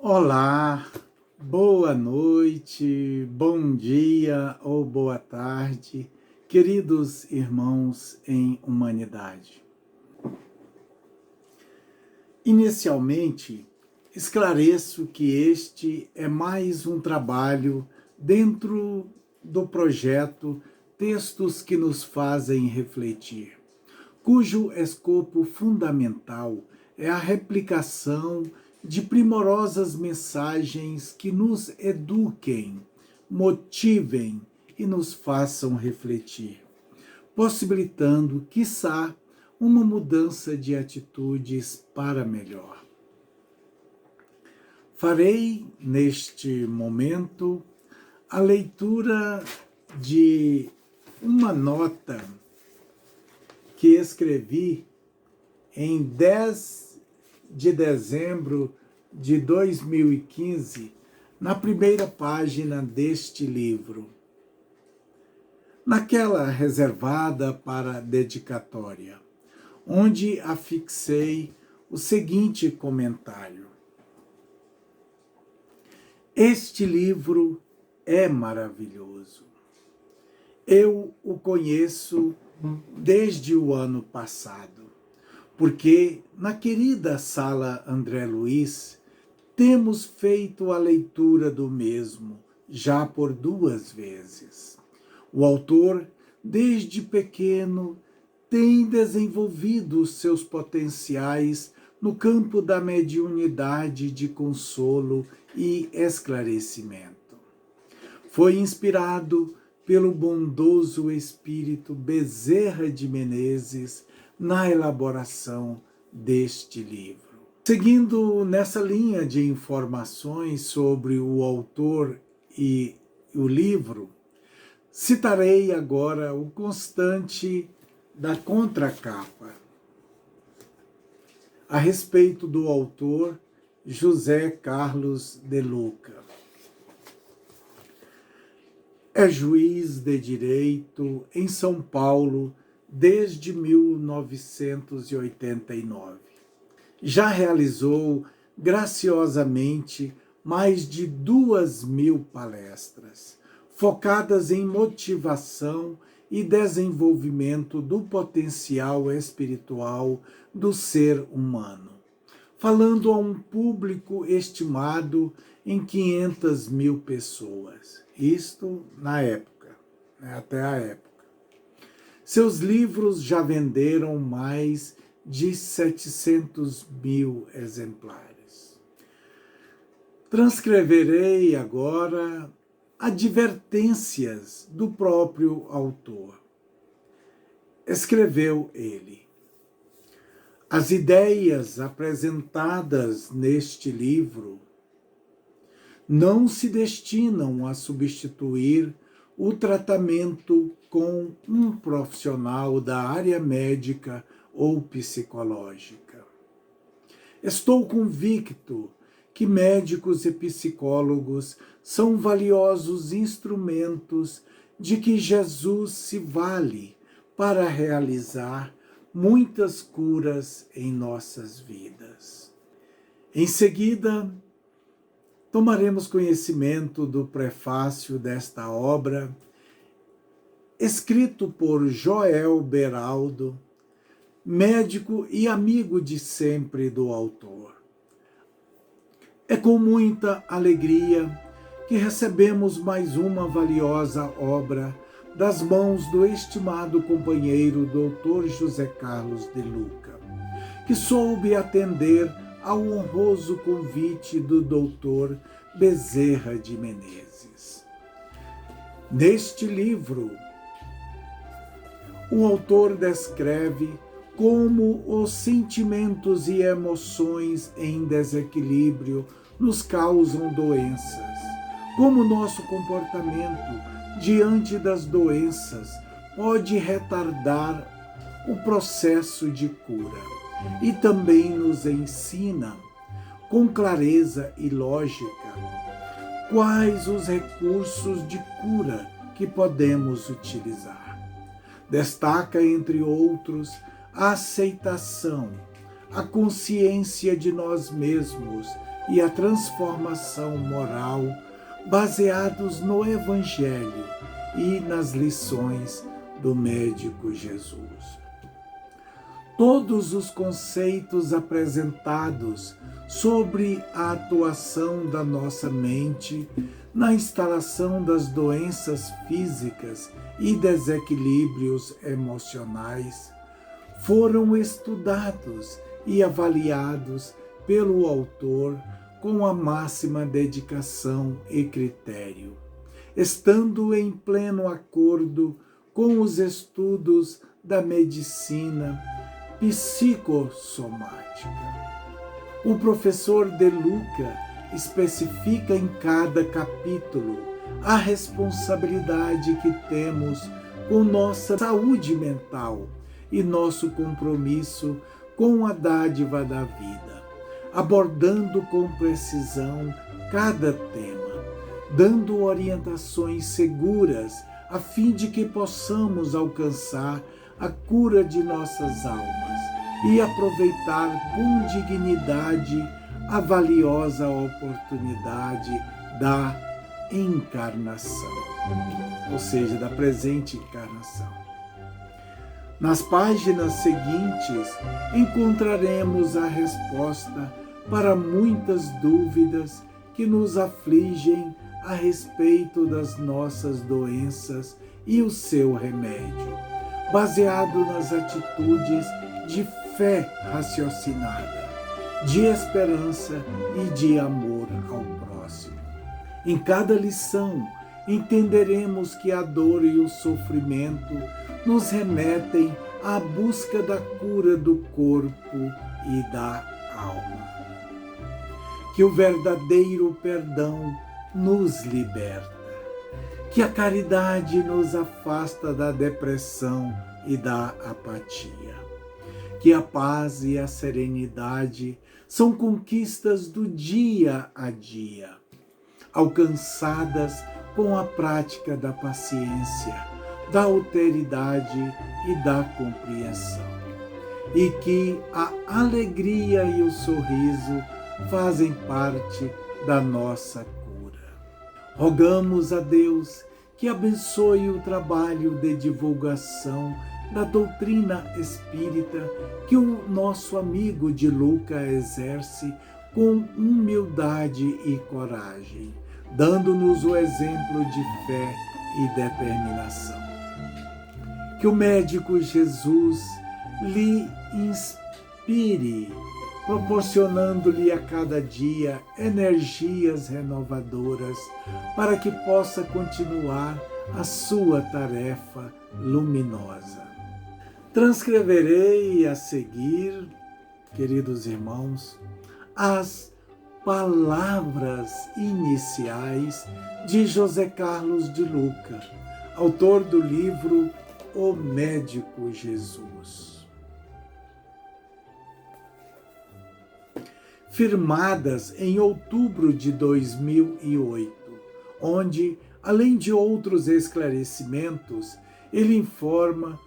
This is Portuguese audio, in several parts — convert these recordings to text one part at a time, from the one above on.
Olá, boa noite, bom dia ou boa tarde, queridos irmãos em humanidade. Inicialmente, esclareço que este é mais um trabalho dentro do projeto Textos que nos fazem refletir, cujo escopo fundamental é a replicação de primorosas mensagens que nos eduquem, motivem e nos façam refletir, possibilitando, quiçá, uma mudança de atitudes para melhor. Farei, neste momento, a leitura de uma nota que escrevi em 10 de dezembro de 2015, na primeira página deste livro, naquela reservada para dedicatória, onde afixei o seguinte comentário: Este livro é maravilhoso. Eu o conheço desde o ano passado, porque na querida Sala André Luiz temos feito a leitura do mesmo, já por 2 vezes. O autor, desde pequeno, tem desenvolvido os seus potenciais no campo da mediunidade de consolo e esclarecimento. Foi inspirado pelo bondoso espírito Bezerra de Menezes na elaboração deste livro. Seguindo nessa linha de informações sobre o autor e o livro, citarei agora o constante da contracapa, a respeito do autor José Carlos de Luca. É juiz de direito em São Paulo desde 1989. Já realizou graciosamente mais de 2.000 palestras, focadas em motivação e desenvolvimento do potencial espiritual do ser humano, falando a um público estimado em 500.000 pessoas. Isto na época, até a época. Seus livros já venderam mais de 700.000 exemplares. Transcreverei agora advertências do próprio autor. Escreveu ele: as ideias apresentadas neste livro não se destinam a substituir o tratamento com um profissional da área médica ou psicológica. Estou convicto que médicos e psicólogos são valiosos instrumentos de que Jesus se vale para realizar muitas curas em nossas vidas. Em seguida, tomaremos conhecimento do prefácio desta obra, escrito por Joel Beraldo, médico e amigo de sempre do autor. É com muita alegria que recebemos mais uma valiosa obra das mãos do estimado companheiro Dr. José Carlos de Luca, que soube atender ao honroso convite do Dr. Bezerra de Menezes. Neste livro, o autor descreve como os sentimentos e emoções em desequilíbrio nos causam doenças, como nosso comportamento diante das doenças pode retardar o processo de cura, e também nos ensina, com clareza e lógica, quais os recursos de cura que podemos utilizar. Destaca, entre outros, a aceitação, a consciência de nós mesmos e a transformação moral baseados no Evangelho e nas lições do médico Jesus. Todos os conceitos apresentados sobre a atuação da nossa mente na instalação das doenças físicas e desequilíbrios emocionais foram estudados e avaliados pelo autor com a máxima dedicação e critério, estando em pleno acordo com os estudos da medicina psicossomática. O professor De Luca especifica em cada capítulo a responsabilidade que temos com nossa saúde mental e nosso compromisso com a dádiva da vida, abordando com precisão cada tema, dando orientações seguras a fim de que possamos alcançar a cura de nossas almas e aproveitar com dignidade a valiosa oportunidade da encarnação, ou seja, da presente encarnação. Nas páginas seguintes, encontraremos a resposta para muitas dúvidas que nos afligem a respeito das nossas doenças e o seu remédio, baseado nas atitudes de fé raciocinada, de esperança e de amor ao próximo. Em cada lição, entenderemos que a dor e o sofrimento nos remetem à busca da cura do corpo e da alma. Que o verdadeiro perdão nos liberta, que a caridade nos afasta da depressão e da apatia, que a paz e a serenidade são conquistas do dia a dia, alcançadas com a prática da paciência, da alteridade e da compreensão, e que a alegria e o sorriso fazem parte da nossa cura. Rogamos a Deus que abençoe o trabalho de divulgação da doutrina espírita que o nosso amigo de Luca exerce com humildade e coragem, dando-nos o exemplo de fé e determinação. Que o médico Jesus lhe inspire, proporcionando-lhe a cada dia energias renovadoras para que possa continuar a sua tarefa luminosa. Transcreverei a seguir, queridos irmãos, as palavras iniciais de José Carlos de Luca, autor do livro O Médico Jesus. Firmadas em outubro de 2008, onde, além de outros esclarecimentos, ele informa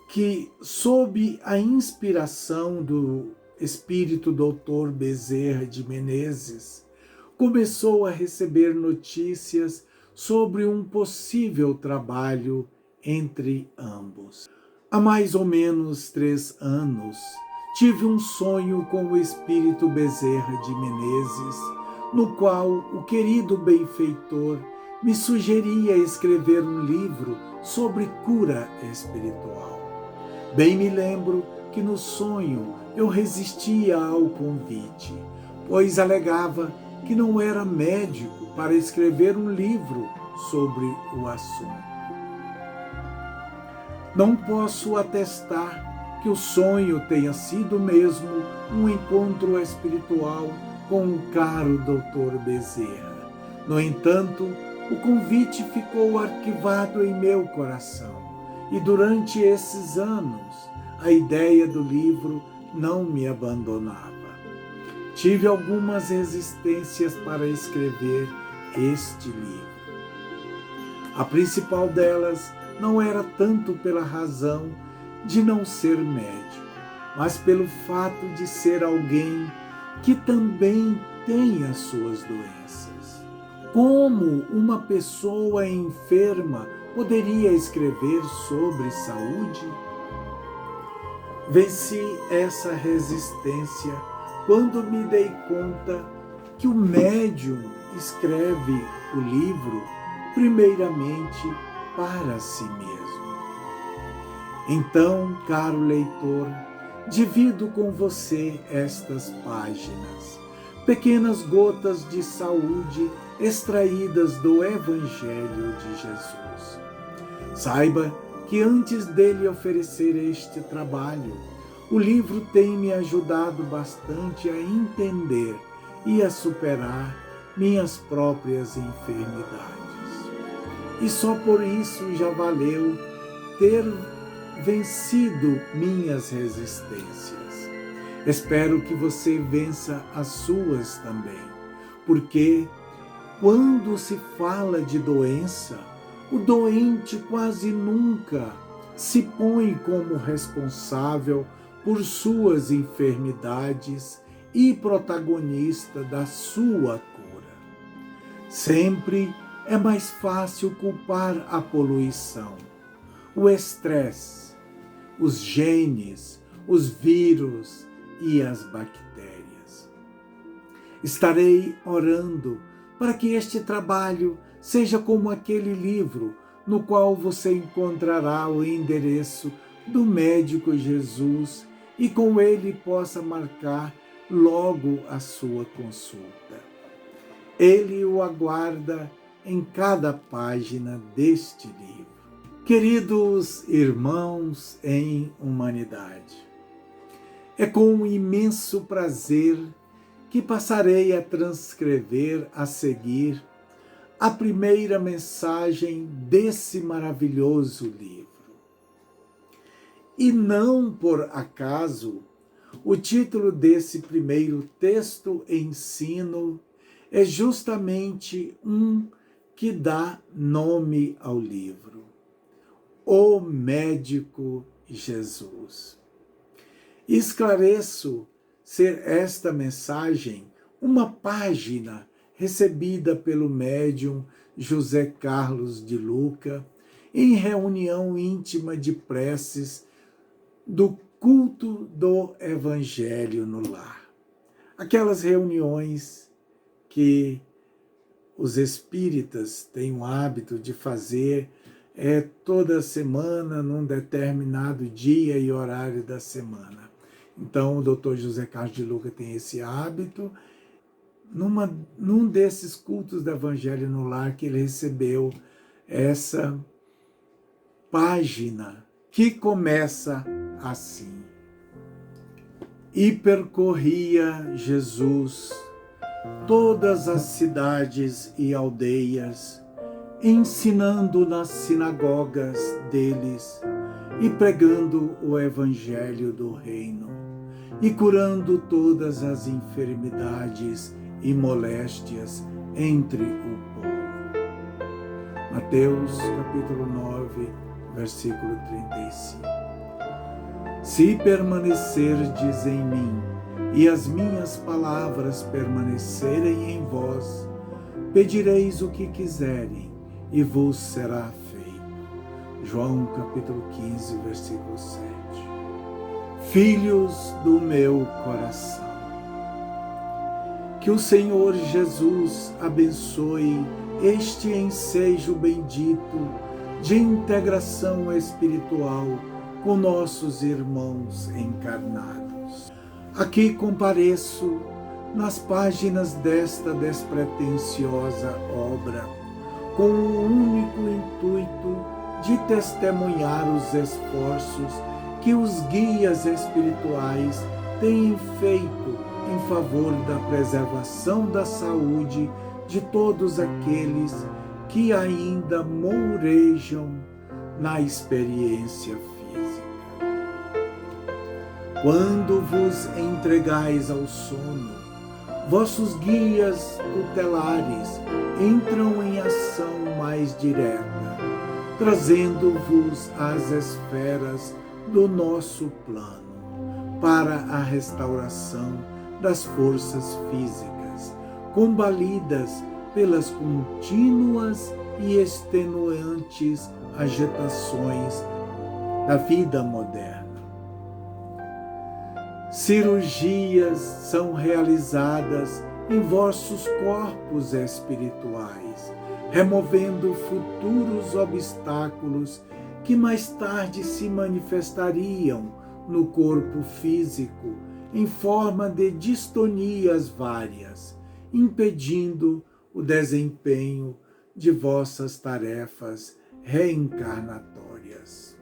que, sob a inspiração do espírito Dr. Bezerra de Menezes, começou a receber notícias sobre um possível trabalho entre ambos. Há mais ou menos 3 anos, tive um sonho com o espírito Bezerra de Menezes, no qual o querido benfeitor me sugeria escrever um livro sobre cura espiritual. Bem me lembro que no sonho eu resistia ao convite, pois alegava que não era médico para escrever um livro sobre o assunto. Não posso atestar que o sonho tenha sido mesmo um encontro espiritual com o caro Dr. Bezerra. No entanto, o convite ficou arquivado em meu coração, e durante esses anos a ideia do livro não me abandonava. Tive algumas resistências para escrever este livro. A principal delas não era tanto pela razão de não ser médico, mas pelo fato de ser alguém que também tem as suas doenças. Como uma pessoa enferma poderia escrever sobre saúde? Venci essa resistência quando me dei conta que o médium escreve o livro primeiramente para si mesmo. Então, caro leitor, divido com você estas páginas, pequenas gotas de saúde extraídas do Evangelho de Jesus. Saiba que antes dele oferecer este trabalho, o livro tem me ajudado bastante a entender e a superar minhas próprias enfermidades. E só por isso já valeu ter vencido minhas resistências. Espero que você vença as suas também, porque quando se fala de doença, o doente quase nunca se põe como responsável por suas enfermidades e protagonista da sua cura. Sempre é mais fácil culpar a poluição, o estresse, os genes, os vírus e as bactérias. Estarei orando para que este trabalho seja como aquele livro no qual você encontrará o endereço do médico Jesus e com ele possa marcar logo a sua consulta. Ele o aguarda em cada página deste livro. Queridos irmãos em humanidade, é com um imenso prazer que passarei a transcrever a seguir a primeira mensagem desse maravilhoso livro. E não por acaso, o título desse primeiro texto ensino é justamente um que dá nome ao livro: O Médico Jesus. Esclareço ser esta mensagem uma página recebida pelo médium José Carlos de Luca em reunião íntima de preces do culto do Evangelho no lar. Aquelas reuniões que os espíritas têm o hábito de fazer toda semana, num determinado dia e horário da semana. Então, o Dr. José Carlos de Luca tem esse hábito. Num desses cultos do Evangelho no lar que ele recebeu essa página que começa assim: E percorria Jesus todas as cidades e aldeias, ensinando nas sinagogas deles e pregando o Evangelho do Reino, e curando todas as enfermidades e moléstias entre o povo. Mateus capítulo 9, versículo 35. Se permanecerdes em mim e as minhas palavras permanecerem em vós, pedireis o que quiserem e vos será feito. João capítulo 15, versículo 7. Filhos do meu coração, que o Senhor Jesus abençoe este ensejo bendito de integração espiritual com nossos irmãos encarnados. Aqui compareço nas páginas desta despretensiosa obra com o único intuito de testemunhar os esforços que os guias espirituais têm feito em favor da preservação da saúde de todos aqueles que ainda mourejam na experiência física. Quando vos entregais ao sono, vossos guias tutelares entram em ação mais direta, trazendo-vos às esferas do nosso plano para a restauração das forças físicas combalidas pelas contínuas e extenuantes agitações da vida moderna. Cirurgias são realizadas em vossos corpos espirituais, removendo futuros obstáculos que mais tarde se manifestariam no corpo físico em forma de distonias várias, impedindo o desempenho de vossas tarefas reencarnatórias.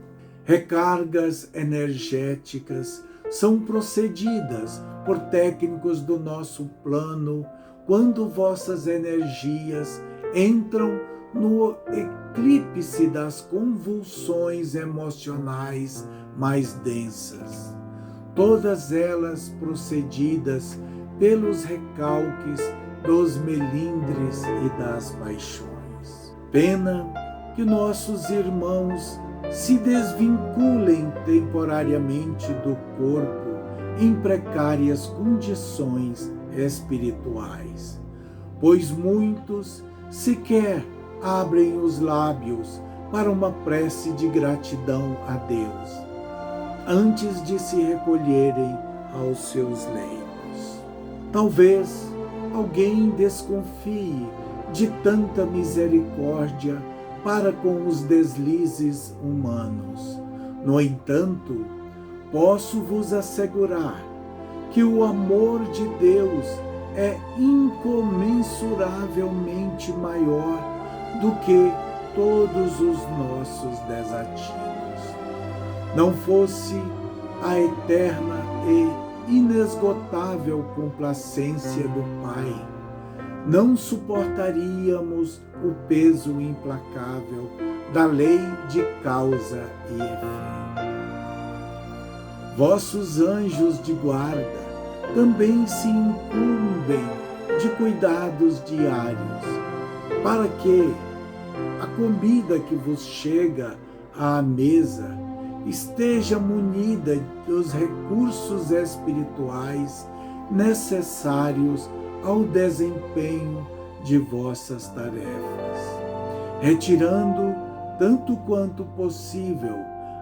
Recargas energéticas são procedidas por técnicos do nosso plano quando vossas energias entram no eclipse das convulsões emocionais mais densas, todas elas procedidas pelos recalques dos melindres e das paixões. Pena que nossos irmãos se desvinculem temporariamente do corpo em precárias condições espirituais, pois muitos sequer abrem os lábios para uma prece de gratidão a Deus, antes de se recolherem aos seus leitos. Talvez alguém desconfie de tanta misericórdia para com os deslizes humanos. No entanto, posso vos assegurar que o amor de Deus é incomensuravelmente maior do que todos os nossos desatinos. Não fosse a eterna e inesgotável complacência do Pai, não suportaríamos o peso implacável da lei de causa e efeito. Vossos anjos de guarda também se incumbem de cuidados diários, para que a comida que vos chega à mesa esteja munida dos recursos espirituais necessários ao desempenho de vossas tarefas, retirando, tanto quanto possível,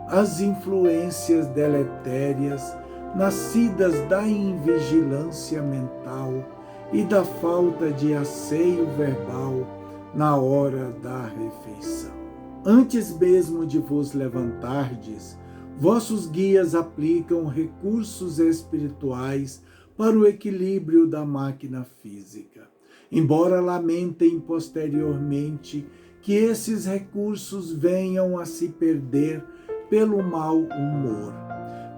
as influências deletérias nascidas da invigilância mental e da falta de asseio verbal na hora da refeição. Antes mesmo de vos levantardes, vossos guias aplicam recursos espirituais para o equilíbrio da máquina física, embora lamentem posteriormente que esses recursos venham a se perder pelo mau humor,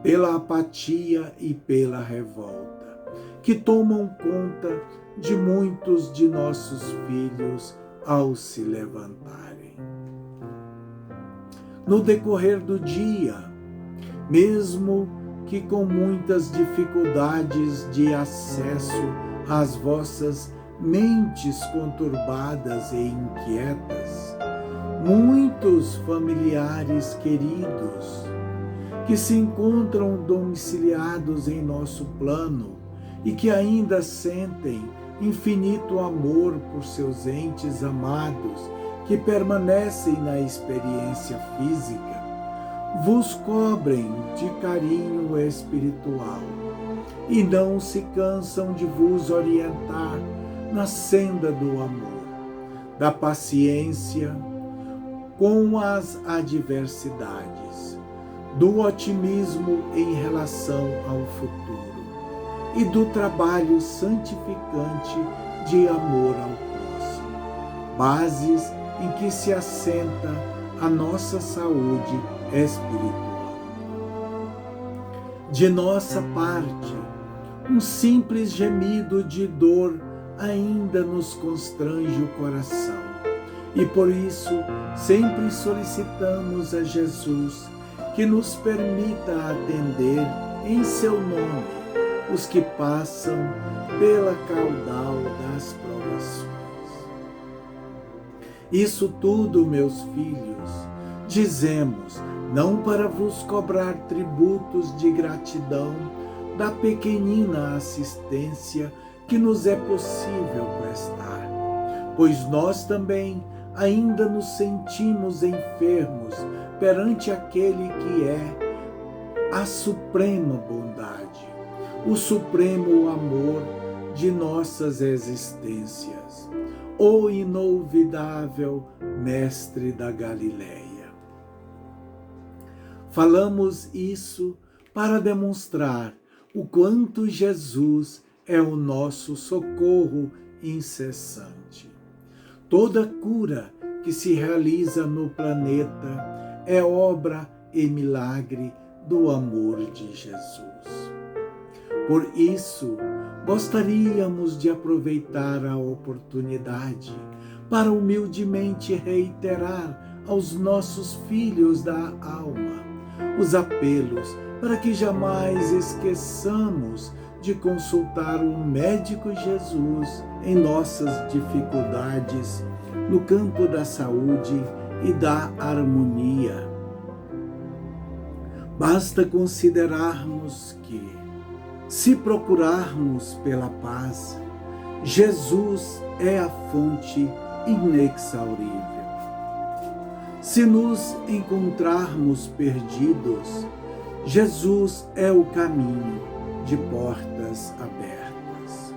pela apatia e pela revolta, que tomam conta de muitos de nossos filhos ao se levantarem. No decorrer do dia, mesmo que com muitas dificuldades de acesso às vossas mentes conturbadas e inquietas, muitos familiares queridos que se encontram domiciliados em nosso plano e que ainda sentem infinito amor por seus entes amados que permanecem na experiência física, vos cobrem de carinho espiritual e não se cansam de vos orientar na senda do amor, da paciência com as adversidades, do otimismo em relação ao futuro e do trabalho santificante de amor ao próximo, bases em que se assenta a nossa saúde espiritual. De nossa parte, um simples gemido de dor ainda nos constrange o coração, e por isso sempre solicitamos a Jesus que nos permita atender em seu nome os que passam pela caudal das provações. Isso tudo, meus filhos, dizemos não para vos cobrar tributos de gratidão da pequenina assistência que nos é possível prestar, pois nós também ainda nos sentimos enfermos perante aquele que é a suprema bondade, o supremo amor de nossas existências, o inolvidável Mestre da Galileia. Falamos isso para demonstrar o quanto Jesus é o nosso socorro incessante. Toda cura que se realiza no planeta é obra e milagre do amor de Jesus. Por isso, gostaríamos de aproveitar a oportunidade para humildemente reiterar aos nossos filhos da alma os apelos para que jamais esqueçamos de consultar o médico Jesus em nossas dificuldades no campo da saúde e da harmonia. Basta considerarmos que, se procurarmos pela paz, Jesus é a fonte inexaurível. Se nos encontrarmos perdidos, Jesus é o caminho de portas abertas.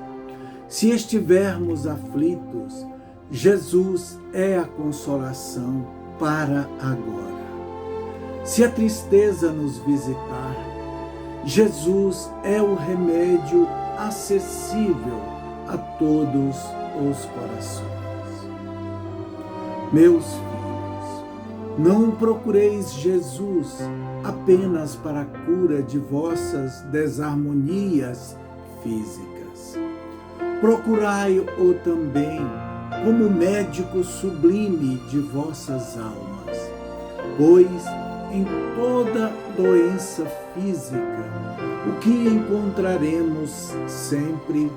Se estivermos aflitos, Jesus é a consolação para agora. Se a tristeza nos visitar, Jesus é o remédio acessível a todos os corações. Meus filhos, não procureis Jesus apenas para a cura de vossas desarmonias físicas. Procurai-o também como médico sublime de vossas almas, pois em toda doença física o que encontraremos sempre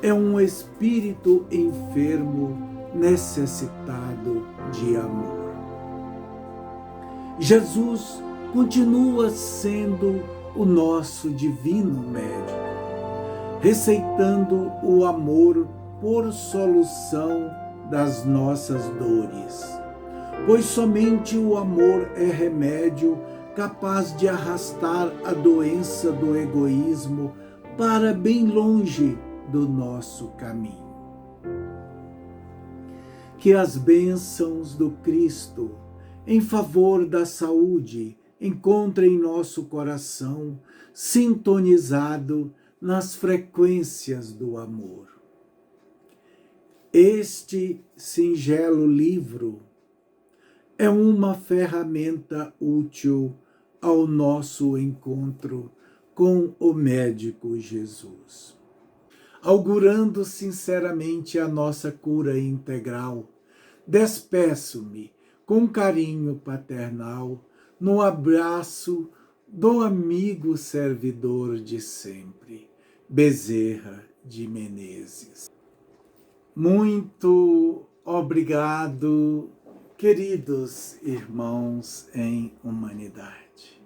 é um espírito enfermo necessitado de amor. Jesus continua sendo o nosso divino médico, receitando o amor por solução das nossas dores, pois somente o amor é remédio capaz de arrastar a doença do egoísmo para bem longe do nosso caminho. Que as bênçãos do Cristo em favor da saúde encontrem nosso coração sintonizado nas frequências do amor. Este singelo livro é uma ferramenta útil ao nosso encontro com o médico Jesus. Augurando sinceramente a nossa cura integral, despeço-me com carinho paternal no abraço do amigo servidor de sempre, Bezerra de Menezes. Muito obrigado, queridos irmãos em humanidade.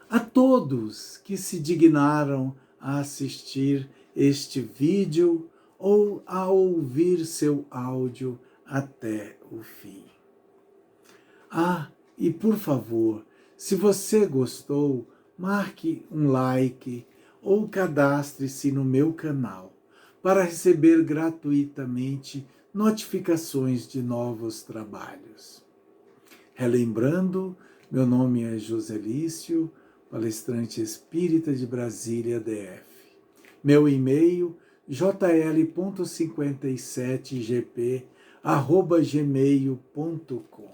A todos que se dignaram a assistir este vídeo ou a ouvir seu áudio até o fim. E por favor, se você gostou, marque um like ou cadastre-se no meu canal para receber gratuitamente notificações de novos trabalhos. Relembrando, meu nome é Joselício, palestrante espírita de Brasília, DF. Meu e-mail, jl.57gp@gmail.com.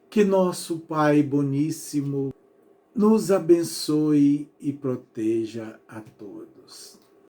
Que nosso Pai Boníssimo nos abençoe e proteja a todos.